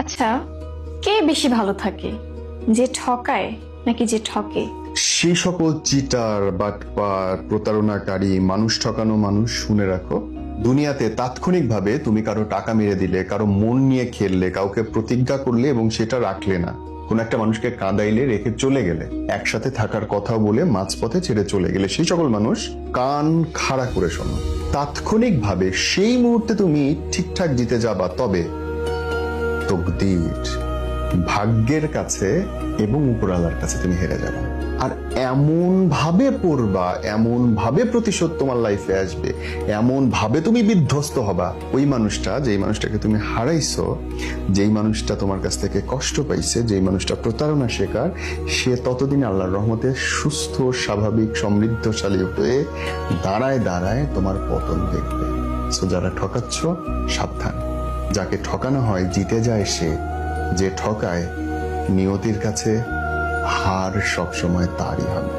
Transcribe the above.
আচ্ছা, কে বেশি ভালো থাকে, যে ঠকায় নাকি যে ঠকে? সেই সকল চিটার বাটপার প্রতারণাকারী মানুষ ঠকানো মানুষ, শুনে রাখো, দুনিয়াতে তাৎক্ষণিকভাবে তুমি কারো টাকা মেরে দিলে, কারো মন নিয়ে খেললে, কাউকে প্রতিজ্ঞা করলে এবং সেটা রাখলে না, কোন একটা মানুষকে কাঁদাইলে, রেখে চলে গেলে, একসাথে থাকার কথাও বলে মাঝপথে ছেড়ে চলে গেলে, সেই সকল মানুষ কান খাড়া করে শোনো, তাৎক্ষণিকভাবে সেই মুহূর্তে তুমি ঠিকঠাক জিতে যাবা, তবে তকদির, ভাগ্যের কাছে এবং উপরওয়ালার কাছে তুমি হেরে যাবে। আর এমন ভাবে পড়বা, এমন ভাবে প্রতিশোধ তোমার লাইফে আসবে, এমন ভাবে তুমি বিধ্বস্ত হবা, ওই মানুষটা, যেই মানুষটাকে তুমি হারাইছো, যেই মানুষটা তোমার কাছ থেকে কষ্ট পাইছে, যেই মানুষটা প্রতারণা শিকার, সে ততদিন আল্লাহর রহমতে সুস্থ, স্বাভাবিক, সমৃদ্ধশালী হয়ে দাঁড়ায় দাঁড়ায় তোমার পতন দেখবে। সো যারা ঠকাচ্ছ, সাবধান। যাকে ঠকানো হয় জিতে যায় সে, যে ঠকায় নিয়তির কাছে হার সবসময় তারই হবে।